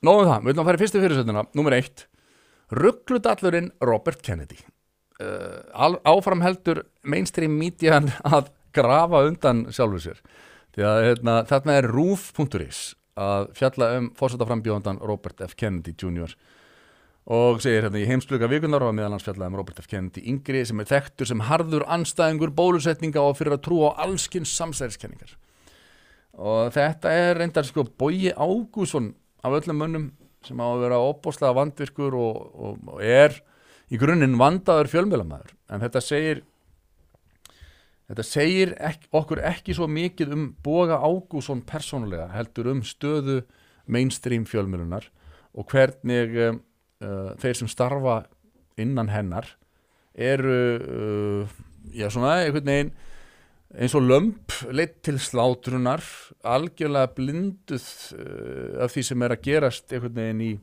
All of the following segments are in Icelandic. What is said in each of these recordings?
nóðum það, við viljum að fara í fyrstu fyrirsögnina. Númer 1, rugludallurinn Robert Kennedy. Áfram heldur mainstream median að grafa undan sjálfur sér. Því að þarna RÚV.is að fjalla forsetaframbjóðandann Robert F. Kennedy Jr. Og segir í heimsluga vikunar og meðal hans fjalla Robert F. Kennedy yngri sem þekktur sem harður andstæðingur bólusetninga og fyrir að trúa á allskins samsæriskenningar. Og þetta reyndar Bogi Ágússon af öllum mönnum sem á að vera opbóðslega vandvirkur og í grunninn vandaður fjölmiðlamaður. En þetta segir okkur ekki svo mikið Boga Ágússon persónulega, heldur stöðu mainstream fjölmiðlunar og hvernig þeir sem starfa innan hennar eru svona einhvern veginn eins og lömb leitt til slátrunar, algjörlega blinduð af því sem að gerast einhvern veginn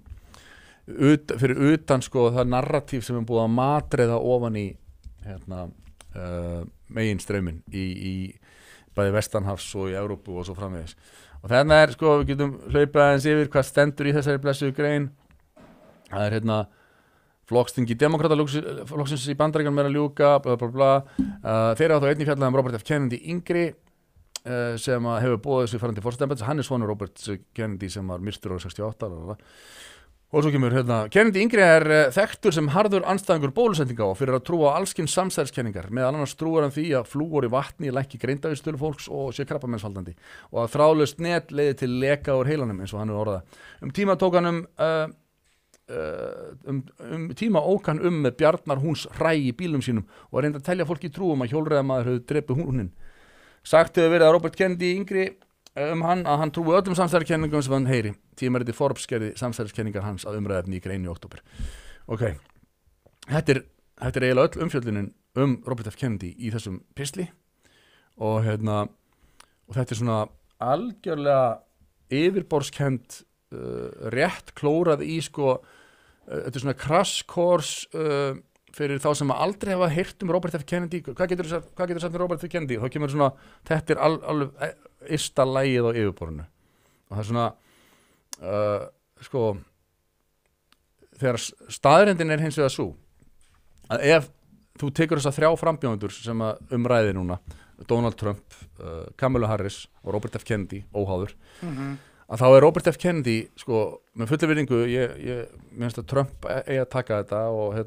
fyrir utan það narratív sem búið að matreiða ofan í meginstrauminn í bæði vestanhafs og í Evrópu og svo framvegis. Og þarna við getum hlaupið aðeins yfir hvað stendur í þessari blessuðu grein. Það flokksþingi demokrataflokksins í Bandaríkjunum að ljúka, bla bla bla. Þeir hafa þá einnig fjallað Robert F. Kennedy yngri sem hefur boðið sig farandi forsetaframbjóðanda. Hann sonur Robert Kennedy sem var myrtur árið 68. Og svo kemur Kennedy yngri þekktur sem harður andstæðingur bólusetninga og fyrir að trúa á allskins samsæriskenningar. Meðal annars trúar hann því að flúor í vatni lækki greindavísitölu fólks og sé krabbameinsvaldandi og að þráðlaust net leiði til leka úr heilanum eins og hann hefur orðað. Tíma tók hann tíma ók hann með Bjarnar húns hræ í bílum sínum og reyndi að telja fólk í trú að hjólreiðamaður hefði drepið húninn. Sagt hefur verið að Robert Kennedy yngri hann að hann trúi öllum samsæriskenningum sem hann heyri. Tímariti Forbes gerði samsæriskenningar hans að umræðefni í grein í október. Ok, þetta er eiginlega öll umfjöllunin Robert F. Kennedy í þessum pistli og þetta svona algjörlega yfirborðskennd rétt klórað í þetta svona crash course fyrir þá sem aldrei hafa heyrt Robert F. Kennedy. Hvað getur sagt Robert F. Kennedy? Þá kemur þetta alveg ysta lagið á yfirborðinu og það þegar staðreyndin hins vegar sú að ef þú tekur þessa 3 frambjóðendur sem ræði núna, Donald Trump, Kamala Harris og Robert F. Kennedy, óháður, að þá Robert F. Kennedy, með fullu virðingu, mér finnst að Trump eigi að taka þetta og og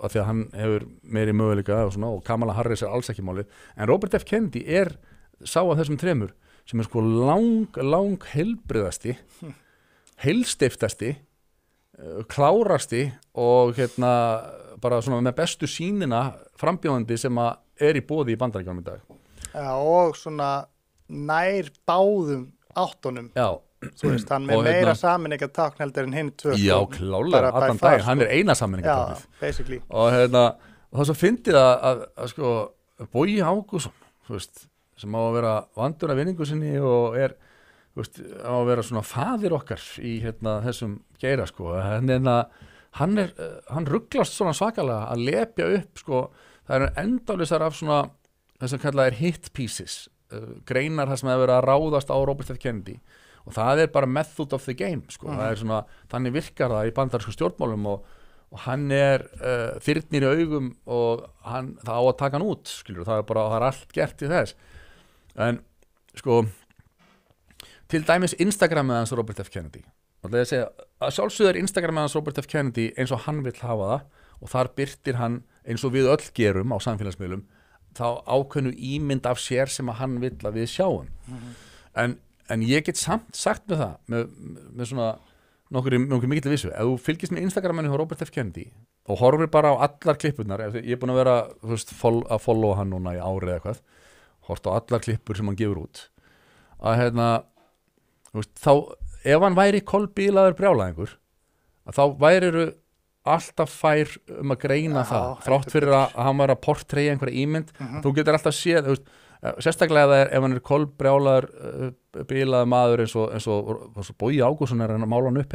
að því að hann hefur meiri möguleika og Kamala Harris alls ekki málið, en Robert F. Kennedy sá af þessum 3 sem lang heilbriðasti, heilstiftasti, klárasti og bara svona með bestu sýnina frambjóðandi sem í boði í Bandaríkjunum í dag. Já, og svona nær báðum áttunum. Já. Þú veist, hann með meira sameiningartákn heldur en hinn 2. Já, klálega, allan dag, hann eina sameiningartáknið. Já, basically. Og það svo fyndið að Bogi Ágússon, þú veist, sem á að vera vandur af vinningu sinni og þú veist, á að vera svona faðir okkar í þessum geira, hann rugglast svona svakalega að lepja upp, það endalausar af svona þess að kallað hit pieces, greinar þar sem hefur verið að ráðast á Robert F. Kennedy og það bara method of the game, það svona, þannig virkar það í bandarísku stjórnmálum og hann þyrnir í augum og það á að taka hann út, það er allt gert í þess. En til dæmis Instagramið hans Robert F. Kennedy, að sjálfsögðu Instagramið hans Robert F. Kennedy eins og hann vill hafa það og þar birtir hann eins og við öll gerum á samfélagsmiðlum þá ákveðnu ímynd af sér sem að hann vill að við sjáum. En ég get samt sagt með það með svona nokkur mikil vissu, ef þú fylgist með Instagraminu hjá Robert F. Kennedy og horfir bara á allar klippurnar, ég búin að vera að followa hann núna í ári eða eitthvað, hort á allar klippur sem hann gefur út að þá ef hann væri kolbílaður brjálæðingur að þá væriru alltaf fær að greina það þrátt fyrir að hann var að portræja einhverja ímynd, þú getur alltaf séð sérstaklega ef hann kolbrjálaður bílaður maður eins og Bogi Ágússon að mála hann upp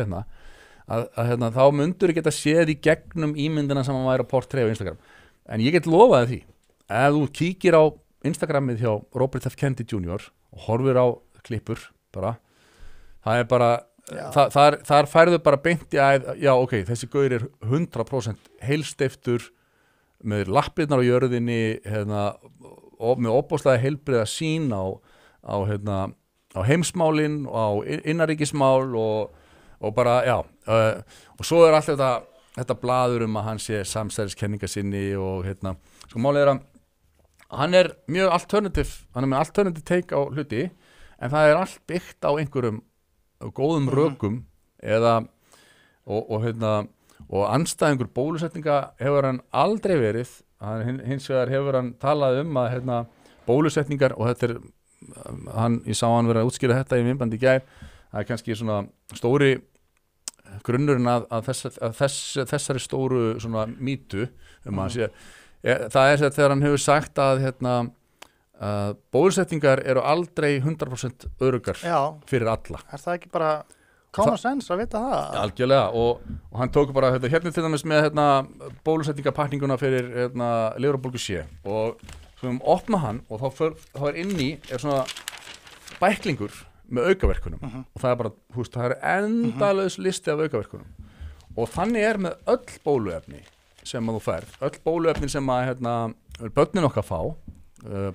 að þá mundur geta séð í gegnum ímyndina sem hann væri að portræja á Instagram. En ég get lofaði því ef þú kíkir á Instagramið hjá Robert F. Kennedy Jr. og horfir á klippur bara, það bara þar færðu bara beint í að já, ok, þessi gaur 100% heilsteiftur með lappirnar á jörðinni og með opbóðslega heilbriða sín á heimsmálin og á innanríkismál og bara, já og svo allt þetta blaður að hann sé samsæriskenninga sinni og sko málið að hann mjög hann með alternative take á hluti en það allt byggt á einhverjum góðum rökum og andstæðingur bólusetninga hefur hann aldrei verið hins vegar hefur hann talað að bólusetningar og þetta ég sá hann vera að útskýra þetta í myndbandi í gær það kannski svona stóri grunnurinn að þessari stóru svona mýtu hann sé það þegar hann hefur sagt að bólusetningar eru aldrei 100% öruggar fyrir alla. Það ekki bara common sense að vita það? Algjörlega og hann tók bara til dæmis með bólusetningapakninguna fyrir lifrarbólgu C og svo opna hann og þá inni svona bæklingur með aukaverkunum og það bara, það endalaus listi af aukaverkunum og þannig með öll bóluefni sem að þú færð, öll bóluefnin sem að börnin okkar fá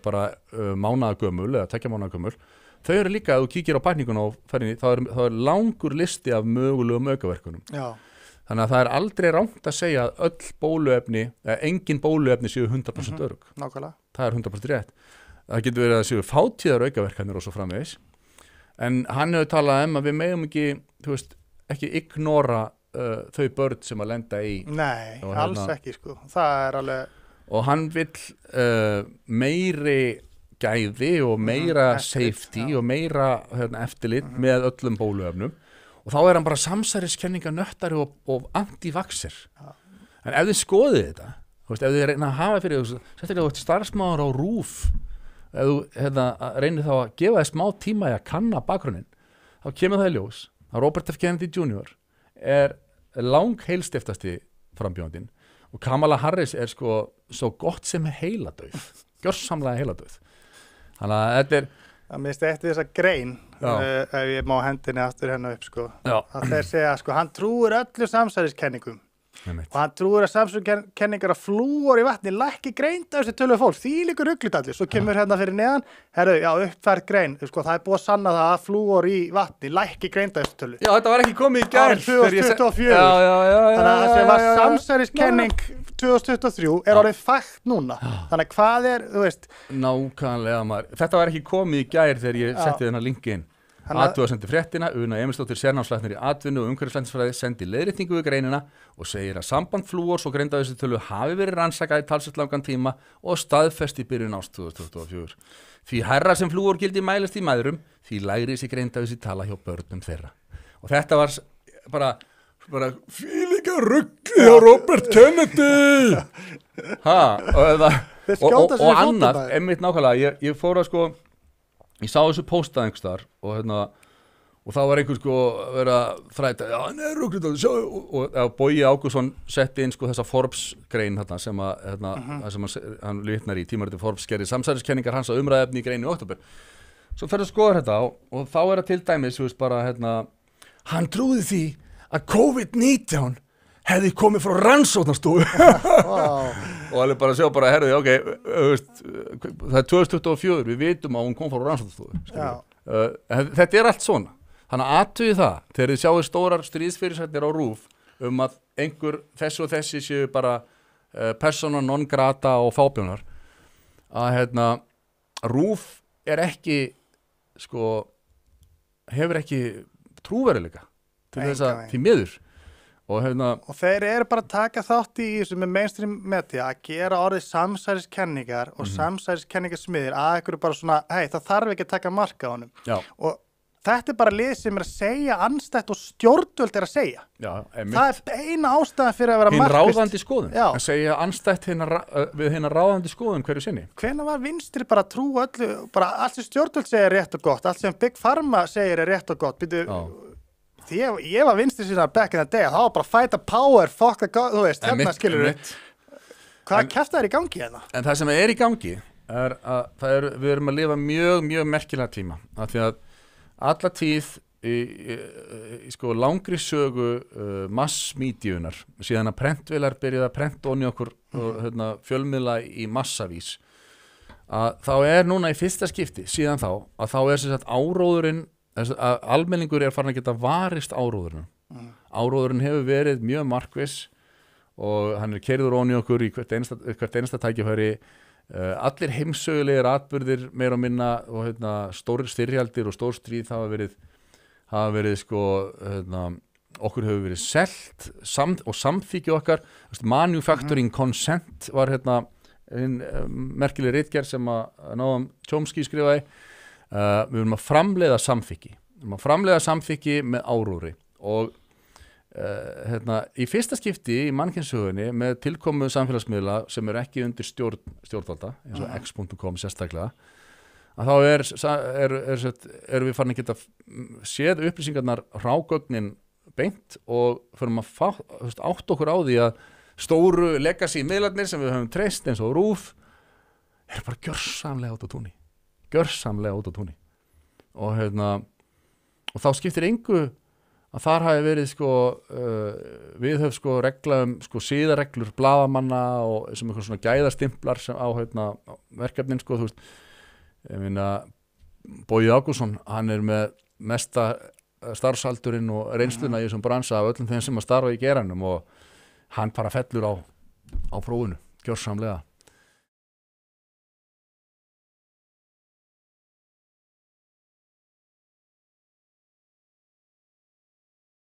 bara mánaðagömmul eða 2 mánaðagömmul, þau eru líka að þú kíkir á bækninguna og ferðinni, þá langur listi af mögulegum aukaverkunum. Já. Þannig að það aldrei rangt að segja að öll bóluefni, eða engin bóluefni séu 100% örugg. Nákvæmlega. Það 100% rétt. Það getur verið að séu fátíðar aukaverkanir og svo framvegis. En hann hefur talað að við megum ekki ignora þau börn sem að lenda í. Nei, alls ekki sko. Það alveg... Og hann vill meiri gæði og meira safety og meira eftirlit með öllum bóluefnum og þá hann bara samsæriskenninga nöttari og anti-vaxxer. En ef þið skoðið þetta, ef þið reyna að hafa fyrir sérstaklega starfsmaður á RÚV, ef þú reynir þá að gefa þið smá tíma í að kanna bakgrunnin, þá kemur það í ljós að Robert F. Kennedy Jr. Langheilstiftasti frambjóðandinn og Kamala Harris sko svo gott sem heiladauð, gjörsamlega heiladauð. Þannig að þetta Það minnst eftir þessa grein, ef ég má hendinni aftur upp sko, að þeir segja sko, hann trúir öllu samsæriskenningum og hann trúir að samsæriskenningar að flúor í vatni lækki greinda þessi tölu fólk, því líkur rugludallir, svo kemur fyrir neðan, uppfært grein, sko, það búið að sanna það að flúor í vatni lækki greinda þessi tölu. Já, þetta var ekki komið í gær. 2024. Þannig að það sem var samsæriskenning 2023 orðið fakt núna. Þannig að hvað þú veist? Nákvæmlega maður. Þetta var ekki komið í gær þegar ég setti þennan linki inn. Athuga sendi fréttina, Una Emilsdóttir sérnámslæknir í atvinnu og umhverfislæknisfræði sendi leiðréttingu við greinina og segir að samband flúors og greindavísitölu hafi verið rannsakað í talsvert langan tíma og staðfest í byrjun árs 2024. Því hærra sem flúor gildi mælist í mæðrum, því lægri sé greindavísitala hjá börnum þeirra. Og þetta var bara fílíka rugli á Robert Kennedy! Og annað, einmitt nákvæmlega, ég fór að ég sá þessu póstað einhverstaðar og þá var einhver verið að þræta, hann rugglið og Bogi Ágústsson setti inn þessa Forbes-grein sem hann vitnar í tímariti Forbes gerði samsæriskenningar hans á umræðefni í greinu í október. Svo ferðu að skoða þetta og þá það til dæmis bara hann trúði því að COVID-19 hefði komið frá rannsóknarstofu og alveg bara sjá herðu, það 2024, við vitum að hún kom frá rannsóknarstofu. Þetta allt svona. Þannig að athugið það, þegar þið sjáu stórar stríðsfyrirsættir á RÚV að einhver þessi og þessi séu bara persóna non grata og fábjónar, að RÚV ekki, hefur ekki trúverðuleika til þess að því miður. Og þeir eru bara að taka þátt í þessu með mainstream media að gera orðið samsæriskenningar og samsæriskenningarsmiðir að ykkur bara svona, það þarf ekki að taka mark á honum. Já. Og þetta bara lið sem að segja andstætt og stjórnvöld að segja. Já, það eina ástæðan fyrir að vera markvist. Hinn ráðandi skoðun. Já. Að segja andstætt við hinn ráðandi skoðun hverju sinni. Hvenær var vinstri bara að trúa öllu, bara allt sem stjórnvöld segir rétt og gott, allt sem Big Pharma segir rétt og gott, ég var vinstri síðan back in the day, það var bara fight the power, fuck the god, þú veist, skilur við. Hvað kjafta í gangi hérna? En það sem í gangi að við erum að lifa mjög, mjög merkilega tíma. Af því að alla tíð í sko langri sögu massmídíunar síðan að prentvélar byrjaði að prenta onni okkur fjölmiðla í massavís að þá núna í fyrsta skipti síðan þá að þá sem sagt áróðurinn að almenningur farin að geta varist áróðurinn áróðurinn hefur verið mjög markviss og hann keyrður onni okkur í hvert einasta tækifæri allir heimsögulegir atburðir meira og minna og stórir styrjaldir og stór stríð hafa verið sko okkur hefur verið selt og samþykju okkar manufacturing consent var merkileg ritgerð sem að Noam Chomsky skrifaði við erum að framleiða samþykki með áróðri og í fyrsta skipti í mannkynssögunni með tilkomu samfélagsmiðla sem ekki undir stjórnvalda eins og x.com sérstaklega að þá erum við farin að geta séð upplýsingarnar hrágögnin beint og fyrir að átt okkur á því að stóru legacy miðlarnir sem við höfum treyst eins og RÚV bara gjörsamlega út á túni og þá skiptir engu að þar hafi verið við höfum regla siðareglur blaðamanna og sem eitthvað svona gæðastimplar sem á verkefnin ég meina Bogi Ágústsson hann með mesta starfsaldurinn og reynsluna í þessum bransa af öllum þeim sem að starfa í geranum og hann bara fellur á prófinu gjörsamlega